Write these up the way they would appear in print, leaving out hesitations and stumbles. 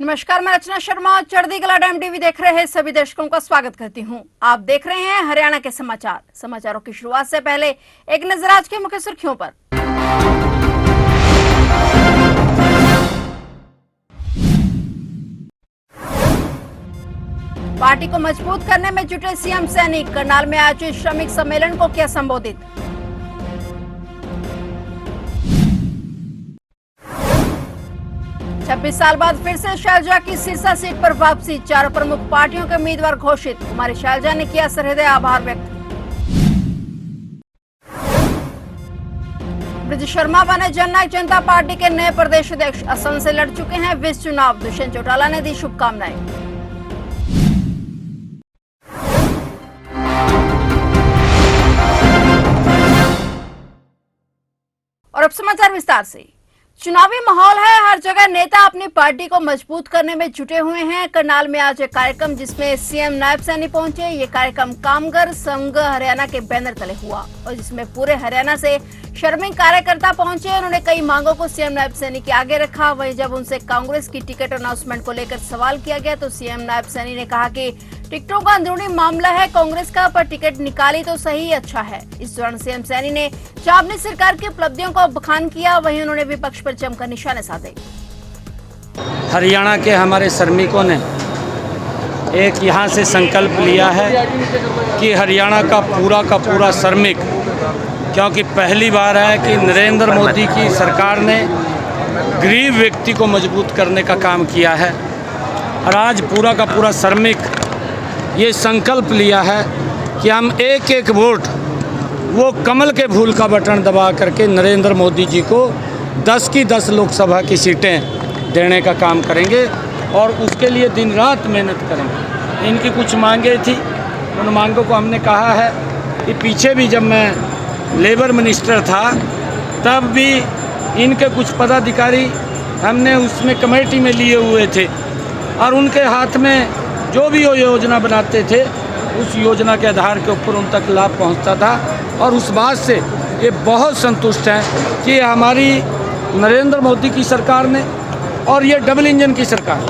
नमस्कार, मैं रचना शर्मा चढ़ती कला डैम टीवी देख रहे हैं सभी दर्शकों का स्वागत करती हूं। आप देख रहे हैं हरियाणा के समाचारों की शुरुआत से पहले एक नजर आज की मुख्य सुर्खियों पर। पार्टी को मजबूत करने में जुटे सीएम सैनी, करनाल में आयोजित श्रमिक सम्मेलन को किया संबोधित। छब्बीस साल बाद फिर से शैलजा की सिरसा सीट पर वापसी, चारों प्रमुख पार्टियों के उम्मीदवार घोषित। कुमारी शैलजा ने किया सहृदय आभार व्यक्त। ब्रिज शर्मा बने जननायक जनता पार्टी के नए प्रदेश अध्यक्ष, असम से लड़ चुके हैं 20 चुनाव। दुष्यंत चौटाला ने दी शुभकामनाएं। और अब समाचार विस्तार से। चुनावी माहौल है, हर जगह नेता अपनी पार्टी को मजबूत करने में जुटे हुए हैं। करनाल में आज एक कार्यक्रम जिसमें सीएम नायब सैनी पहुंचे। ये कार्यक्रम कामगर संघ हरियाणा के बैनर तले हुआ और जिसमें पूरे हरियाणा से श्रमिक कार्यकर्ता पहुंचे। उन्होंने कई मांगों को सीएम नायब सैनी के आगे रखा। वहीं जब उनसे कांग्रेस की टिकट अनाउंसमेंट को लेकर सवाल किया गया तो सीएम नायब सैनी ने कहा कि टिकटों का अंदरूनी मामला है कांग्रेस का, पर टिकट निकाली तो सही, अच्छा है। इस दौरान सीएम सैनी ने अपनी सरकार की उपलब्धियों को बखान किया। वहीं उन्होंने विपक्ष पर जमकर निशाने साधे। हरियाणा के हमारे श्रमिकों ने एक यहाँ से संकल्प लिया है कि हरियाणा का पूरा श्रमिक, क्योंकि पहली बार है कि नरेंद्र मोदी की सरकार ने गरीब व्यक्ति को मजबूत करने का काम किया है और आज पूरा श्रमिक ये संकल्प लिया है कि हम एक एक वोट वो कमल के फूल का बटन दबा करके नरेंद्र मोदी जी को 10 की 10 लोकसभा की सीटें देने का काम करेंगे और उसके लिए दिन रात मेहनत करेंगे। इनकी कुछ मांगें थी, उन मांगों को हमने कहा है कि पीछे भी जब मैं लेबर मिनिस्टर था तब भी इनके कुछ पदाधिकारी हमने उसमें कमेटी में लिए हुए थे और उनके हाथ में जो भी वो योजना बनाते थे उस योजना के आधार के ऊपर उन तक लाभ पहुंचता था और उस बात से ये बहुत संतुष्ट हैं कि हमारी नरेंद्र मोदी की सरकार ने और ये डबल इंजन की सरकार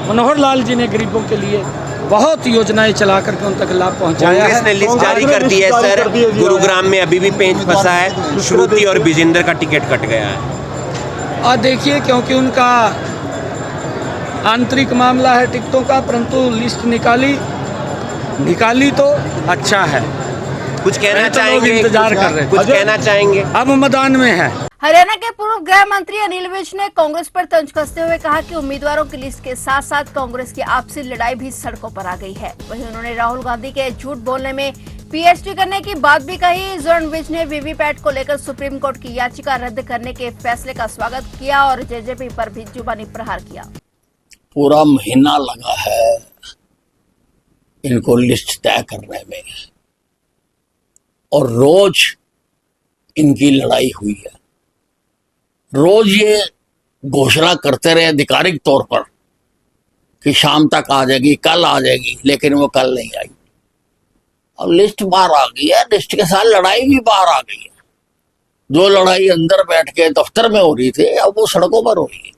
मनोहर लाल जी ने गरीबों के लिए बहुत योजनाएं चला करके उन तक लाभ पहुंचाया है। कांग्रेस ने लिस्ट जारी कर दी है सर, गुरुग्राम में अभी भी पेंच फंसा है, श्रुति और विजेंद्र का टिकट कट गया है। और देखिए, क्योंकि उनका आंतरिक मामला है टिकटों का, परंतु लिस्ट निकाली तो अच्छा है। कुछ कहना चाहेंगे? इंतजार कर रहे हैं, कुछ कहना चाहेंगे? अब मैदान में है। हरियाणा के पूर्व गृह मंत्री अनिल विज ने कांग्रेस पर तंज कसते हुए कहा कि उम्मीदवारों की लिस्ट के साथ साथ कांग्रेस की आपसी लड़ाई भी सड़कों पर आ गई है। वहीं उन्होंने राहुल गांधी के झूठ बोलने में पीएचडी करने की बात भी कही। इस दौरान विज ने वीवीपैट को लेकर सुप्रीम कोर्ट की याचिका रद्द करने के फैसले का स्वागत किया और जेजेपी पर भी जुबानी प्रहार किया। पूरा महीना लगा है इनको लिस्ट तय करने में और रोज इनकी लड़ाई हुई है। रोज ये घोषणा करते रहे आधिकारिक तौर पर कि शाम तक आ जाएगी, कल आ जाएगी, लेकिन वो कल नहीं आई। अब लिस्ट बाहर आ गई है, लिस्ट के साथ लड़ाई भी बाहर आ गई है। जो लड़ाई अंदर बैठ के दफ्तर में हो रही थी अब वो सड़कों पर हो रही है,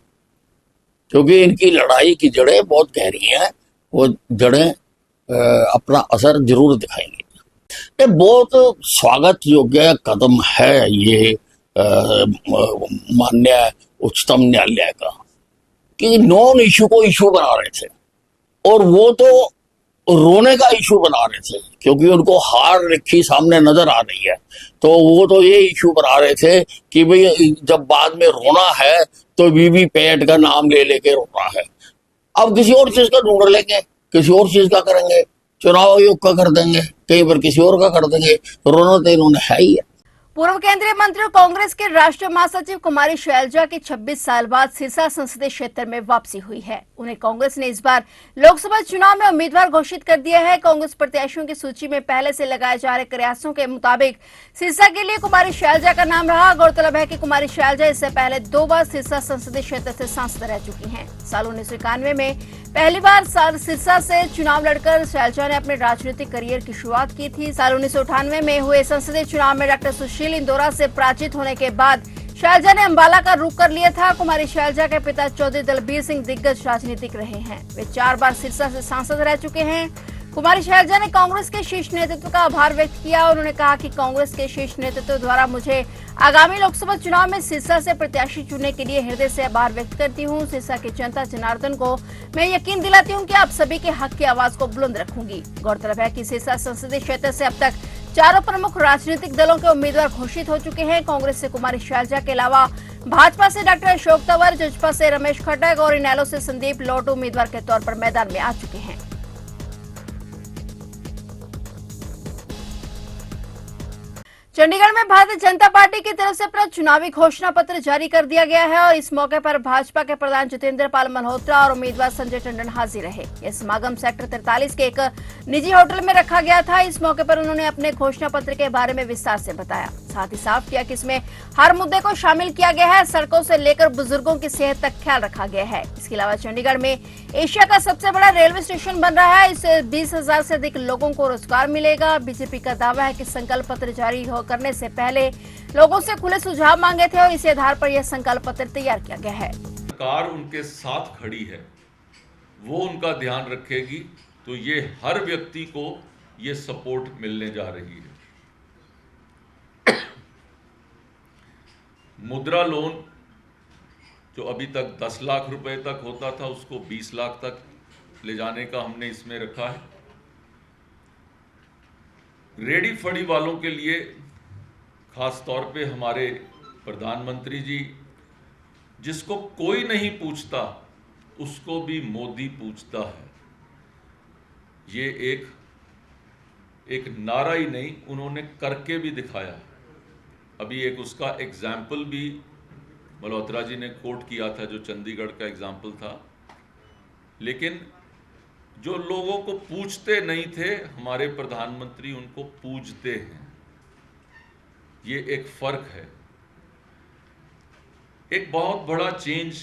क्योंकि इनकी लड़ाई की जड़ें बहुत गहरी हैं। वो जड़ें अपना असर जरूर दिखाएंगी। ये बहुत स्वागत योग्य कदम है ये माननीय उच्चतम न्यायालय का कि नॉन इशू को इशू बना रहे थे और वो तो रोने का इशू बना रहे थे क्योंकि उनको हार लिखी सामने नजर आ रही है। तो वो तो ये इशू बना रहे थे कि भाई जब बाद में रोना है तो वीवीपैट का नाम ले लेके रोना है। अब किसी और चीज का ढूंढ लेंगे, किसी और चीज का करेंगे, चुनाव आयोग का कर देंगे, कहीं पर किसी और का कर देंगे। रोना तो इन्होंने है ही है। पूर्व केंद्रीय मंत्री और कांग्रेस के राष्ट्रीय महासचिव कुमारी शैलजा की 26 साल बाद सिरसा संसदीय क्षेत्र में वापसी हुई है। उन्हें कांग्रेस ने इस बार लोकसभा चुनाव में उम्मीदवार घोषित कर दिया है। कांग्रेस प्रत्याशियों की सूची में पहले से लगाए जा रहे प्रयासों के मुताबिक सिरसा के लिए कुमारी शैलजा का नाम रहा। गौरतलब है कि कुमारी शैलजा इससे पहले 2 बार सिरसा संसदीय क्षेत्र से सांसद रह चुकी हैं। साल 1991 में पहली बार सिरसा से चुनाव लड़कर शैलजा ने अपने राजनीतिक करियर की शुरुआत की थी। साल 1998 में हुए संसदीय चुनाव में डॉक्टर सुशील इंदौरा से पराजित होने के बाद शैलजा ने अंबाला का रुख कर लिया था। कुमारी शैलजा के पिता चौधरी दलबीर सिंह दिग्गज राजनीतिक रहे हैं। वे 4 बार सिरसा से सांसद रह चुके हैं। कुमारी शैलजा ने कांग्रेस के शीर्ष नेतृत्व का आभार व्यक्त किया। उन्होंने कहा कि कांग्रेस के शीर्ष नेतृत्व द्वारा मुझे आगामी लोकसभा चुनाव में सिरसा से प्रत्याशी चुनने के लिए हृदय से आभार व्यक्त करती हूं। सिरसा की जनता जनार्दन को मैं यकीन दिलाती हूं कि आप सभी के हक की आवाज को बुलंद रखूंगी। गौरतलब है कि सिरसा संसदीय क्षेत्र से अब तक 4 प्रमुख राजनीतिक दलों के उम्मीदवार घोषित हो चुके हैं। कांग्रेस से कुमारी शैलजा के अलावा भाजपा से डॉक्टर अशोक तंवर, जजपा से रमेश खट्टक और इनेलो से संदीप लोटू उम्मीदवार के तौर पर मैदान में आ चुके हैं। चंडीगढ़ में भारतीय जनता पार्टी की तरफ से अपना चुनावी घोषणा पत्र जारी कर दिया गया है और इस मौके पर भाजपा के प्रधान जितेंद्र पाल मल्होत्रा और उम्मीदवार संजय टंडन हाजिर रहे। यह समागम सेक्टर 43 के एक निजी होटल में रखा गया था। इस मौके पर उन्होंने अपने घोषणा पत्र के बारे में विस्तार से बताया। साथ ही साफ किया कि इसमें हर मुद्दे को शामिल किया गया है। सड़कों से लेकर बुजुर्गों की सेहत तक ख्याल रखा गया है। इसके अलावा चंडीगढ़ में एशिया का सबसे बड़ा रेलवे स्टेशन बन रहा है। इससे 20,000 से अधिक लोगों को रोजगार मिलेगा। बीजेपी का दावा है कि संकल्प पत्र जारी करने से पहले लोगों से खुले सुझाव मांगे थे और इसी आधार पर यह संकल्प पत्र तैयार किया गया है। सरकार उनके साथ खड़ी है, वो उनका ध्यान रखेगी, तो ये हर व्यक्ति को ये सपोर्ट मिलने जा रही है। मुद्रा लोन जो अभी तक 10 लाख रुपए तक होता था, उसको 20 लाख तक ले जाने का हमने इसमें रखा है। रेडी फड़ी वालों के लिए खास तौर पे हमारे प्रधानमंत्री जी, जिसको कोई नहीं पूछता उसको भी मोदी पूछता है, ये एक नारा ही नहीं, उन्होंने करके भी दिखाया। अभी एक उसका एग्जाम्पल भी मल्होत्रा जी ने कोट किया था, जो चंडीगढ़ का एग्जाम्पल था। लेकिन जो लोगों को पूछते नहीं थे, हमारे प्रधानमंत्री उनको पूजते हैं। ये एक फर्क है। एक बहुत बड़ा चेंज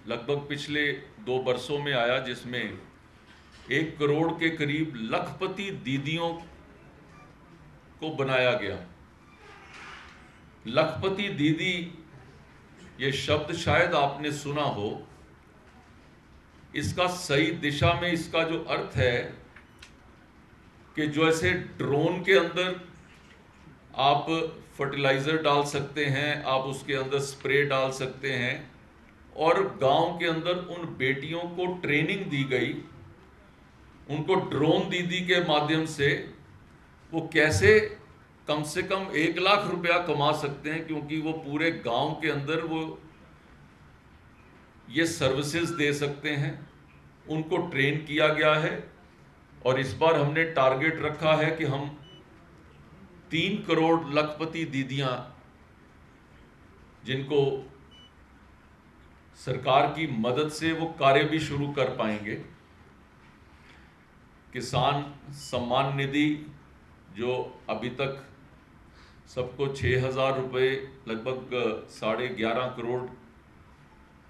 लगभग पिछले 2 वर्षों में आया, जिसमें 1 करोड़ के करीब लखपति दीदियों को बनाया गया। लखपति दीदी, ये शब्द शायद आपने सुना हो। इसका सही दिशा में इसका जो अर्थ है कि जो ऐसे ड्रोन के अंदर आप फर्टिलाइजर डाल सकते हैं, आप उसके अंदर स्प्रे डाल सकते हैं, और गांव के अंदर उन बेटियों को ट्रेनिंग दी गई, उनको ड्रोन दीदी के माध्यम से वो कैसे कम से कम 1 लाख रुपया कमा सकते हैं, क्योंकि वो पूरे गांव के अंदर वो ये सर्विसेज दे सकते हैं। उनको ट्रेन किया गया है और इस बार हमने टारगेट रखा है कि हम 3 करोड़ लखपति दीदियां, जिनको सरकार की मदद से वो कार्य भी शुरू कर पाएंगे। किसान सम्मान निधि जो अभी तक सबको 6,000 रुपये लगभग 11.5 करोड़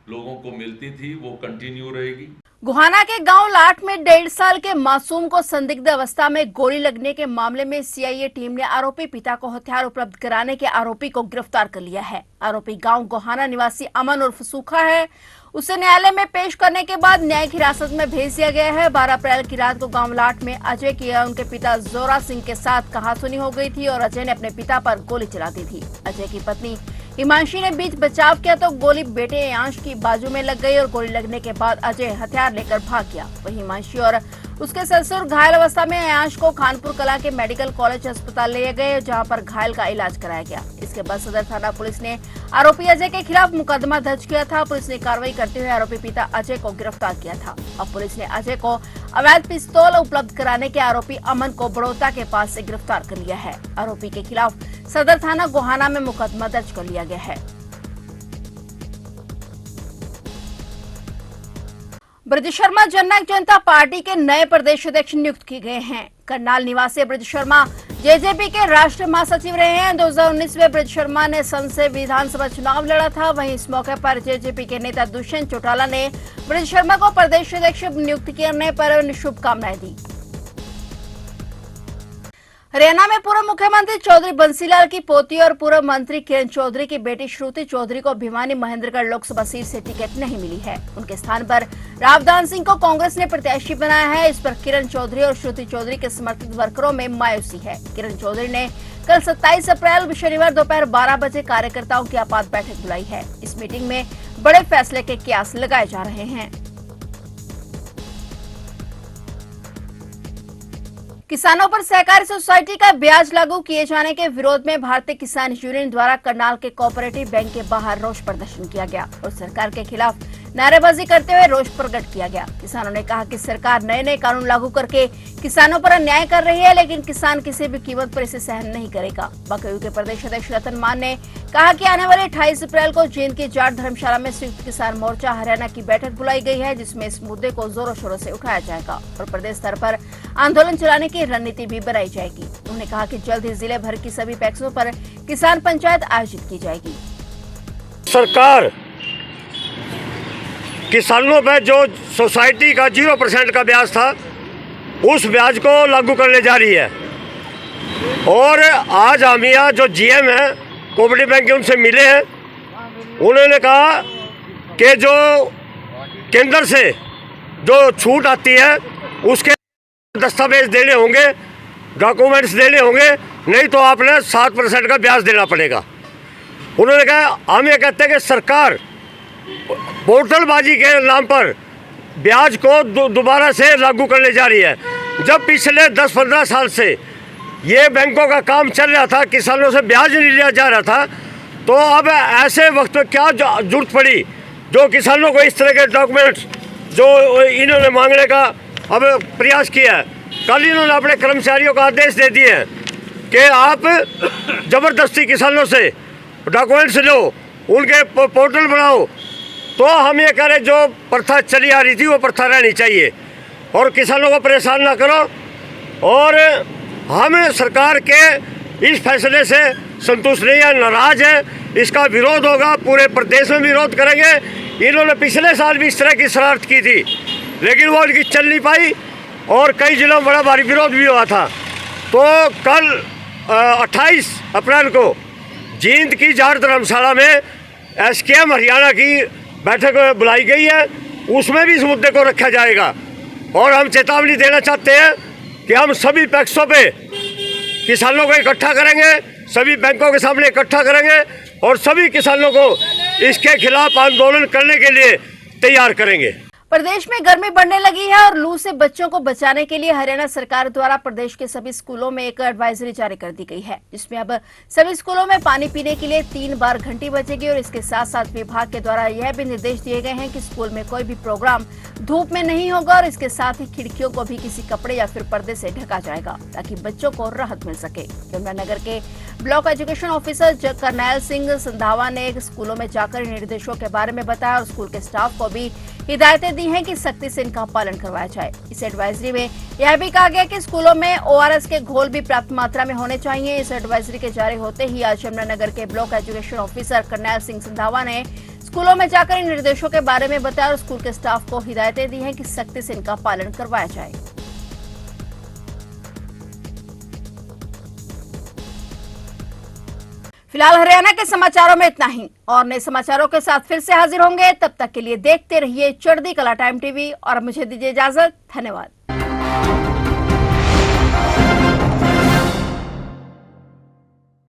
लोगों को मिलती थी, वो कंटिन्यू रहेगी। गोहाना के गांव लाट में 1.5 साल के मासूम को संदिग्ध अवस्था में गोली लगने के मामले में सीआईए टीम ने आरोपी पिता को हथियार उपलब्ध कराने के आरोपी को गिरफ्तार कर लिया है। आरोपी गांव गोहाना निवासी अमन उर्फ सूखा है। उसे न्यायालय में पेश करने के बाद न्यायिक हिरासत में भेज दिया गया है। 12 अप्रैल की रात को गांव लाट में अजय की उनके पिता जोरा सिंह के साथ कहासुनी हो गई थी और अजय ने अपने पिता पर गोली चला दी थी। अजय की पत्नी हिमांशी ने बीच बचाव किया तो गोली बेटे यांश की बाजू में लग गई और गोली लगने के बाद अजय हथियार लेकर भाग गया। वहीं हिमांशी और उसके ससुर घायल अवस्था में यांश को खानपुर कला के मेडिकल कॉलेज अस्पताल ले गए, जहां पर घायल का इलाज कराया गया। इसके बाद सदर थाना पुलिस ने आरोपी अजय के खिलाफ मुकदमा दर्ज किया था। पुलिस ने कार्रवाई करते हुए आरोपी पिता अजय को गिरफ्तार किया था। अब पुलिस ने अजय को अवैध पिस्तौल उपलब्ध कराने के आरोपी अमन को बड़ौदा के पास से गिरफ्तार कर लिया है। आरोपी के खिलाफ सदर थाना गोहाना में मुकदमा दर्ज कर लिया गया है। ब्रज शर्मा जननायक जनता पार्टी के नए प्रदेश अध्यक्ष नियुक्त किए गए हैं। करनाल निवासी ब्रज शर्मा जेजेपी के राष्ट्रीय महासचिव रहे हैं। 2019 में ब्रज शर्मा ने संसद विधानसभा चुनाव लड़ा था। वहीं इस मौके पर जेजेपी के नेता दुष्यंत चौटाला ने ब्रज शर्मा को प्रदेश अध्यक्ष नियुक्त करने पर शुभकामनाएं दी। हरियाणा में पूर्व मुख्यमंत्री चौधरी बंसीलाल की पोती और पूर्व मंत्री किरण चौधरी की बेटी श्रुति चौधरी को भिवानी महेंद्रगढ़ लोकसभा सीट से टिकट नहीं मिली है। उनके स्थान पर रावदान सिंह को कांग्रेस ने प्रत्याशी बनाया है। इस पर किरण चौधरी और श्रुति चौधरी के समर्थित वर्करों में मायूसी है। किरण चौधरी ने कल 27 अप्रैल शनिवार दोपहर 12 बजे कार्यकर्ताओं की आपात बैठक बुलाई है। इस मीटिंग में बड़े फैसले के कयास लगाए जा रहे हैं। किसानों पर सहकारी सोसाइटी का ब्याज लागू किए जाने के विरोध में भारतीय किसान यूनियन द्वारा करनाल के कोऑपरेटिव बैंक के बाहर रोष प्रदर्शन किया गया और सरकार के खिलाफ नारेबाजी करते हुए रोष प्रकट किया गया। किसानों ने कहा कि सरकार नए नए कानून लागू करके किसानों पर अन्याय कर रही है, लेकिन किसान किसी भी कीमत पर इसे सहन नहीं करेगा। बकयू के प्रदेश अध्यक्ष रतन मान ने कहा कि आने वाले 28 अप्रैल को जींद की जाट धर्मशाला में संयुक्त किसान मोर्चा हरियाणा की बैठक बुलाई गई है, जिसमें इस मुद्दे को जोरों शोरों से उठाया जाएगा और प्रदेश स्तर पर आंदोलन चलाने की रणनीति भी बनाई जाएगी। उन्होंने कहा कि जल्द ही जिले भर की सभी पैक्सों पर किसान पंचायत आयोजित की जाएगी। सरकार किसानों पर जो सोसाइटी का 0% का ब्याज था, उस ब्याज को लागू करने जा रही है। और आज हम यहाँ जो जीएम है कोऑपरेटिव बैंक के, उनसे मिले हैं। उन्होंने कहा कि जो केंद्र से जो छूट आती है उसके दस्तावेज देने होंगे, डॉक्यूमेंट्स देने होंगे, नहीं तो आपने 7% का ब्याज देना पड़ेगा। उन्होंने कहा हम ये कहते हैं कि सरकार पोर्टलबाजी के नाम पर ब्याज को दोबारा से लागू करने जा रही है। जब पिछले 10-15 साल से ये बैंकों का काम चल रहा था, किसानों से ब्याज नहीं लिया जा रहा था, तो अब ऐसे वक्त में क्या जरूरत पड़ी जो किसानों को इस तरह के डॉक्यूमेंट्स जो इन्होंने मांगने का अब प्रयास किया है। कल इन्होंने अपने कर्मचारियों को आदेश दे दिए हैं कि आप ज़बरदस्ती किसानों से डॉक्यूमेंट्स लो, उनके पोर्टल बनाओ। तो हम ये कह रहे जो प्रथा चली आ रही थी वो प्रथा रहनी चाहिए और किसानों को परेशान ना करो। और हम सरकार के इस फैसले से संतुष्ट नहीं है, नाराज है। इसका विरोध होगा, पूरे प्रदेश में विरोध करेंगे। इन्होंने पिछले साल भी इस तरह की शरारत की थी, लेकिन वो उनकी चल नहीं पाई और कई जिलों में बड़ा भारी विरोध भी हुआ था। तो कल 28 अप्रैल को जींद की जाट धर्मशाला में SKM हरियाणा की बैठक बुलाई गई है, उसमें भी इस मुद्दे को रखा जाएगा। और हम चेतावनी देना चाहते हैं कि हम सभी पैक्सों पे किसानों को इकट्ठा करेंगे, सभी बैंकों के सामने इकट्ठा करेंगे और सभी किसानों को इसके खिलाफ आंदोलन करने के लिए तैयार करेंगे। प्रदेश में गर्मी बढ़ने लगी है और लू से बच्चों को बचाने के लिए हरियाणा सरकार द्वारा प्रदेश के सभी स्कूलों में एक एडवाइजरी जारी कर दी गई है, जिसमें अब सभी स्कूलों में पानी पीने के लिए 3 बार घंटी बजेगी। और इसके साथ साथ विभाग के द्वारा यह भी निर्देश दिए गए हैं कि स्कूल में कोई भी प्रोग्राम धूप में नहीं होगा और इसके साथ ही खिड़कियों को भी किसी कपड़े या फिर पर्दे से ढका जाएगा, ताकि बच्चों को राहत मिल सके। यमुनानगर के block education officer Karnail Singh Sandhawa ने स्कूलों में जाकर निर्देशों के बारे में बताया और स्कूल के स्टाफ को भी हिदायतें दी हैं कि सख्ती से इनका पालन करवाया जाए। इस एडवाइजरी में यह भी कहा गया कि स्कूलों में ORS के घोल भी पर्याप्त मात्रा में होने चाहिए। इस एडवाइजरी के जारी होते ही आज यमुनानगर के block education officer Karnail Singh Sandhawa ने स्कूलों में जाकर इन निर्देशों के बारे में बताया और स्कूल के स्टाफ को हिदायतें दी हैं कि सख्ती से इनका पालन करवाया जाए। फिलहाल हरियाणा के समाचारों में इतना ही और नए समाचारों के साथ फिर से हाजिर होंगे। तब तक के लिए देखते रहिए चढ़ती कला टाइम टीवी और मुझे दीजिए इजाजत। धन्यवाद।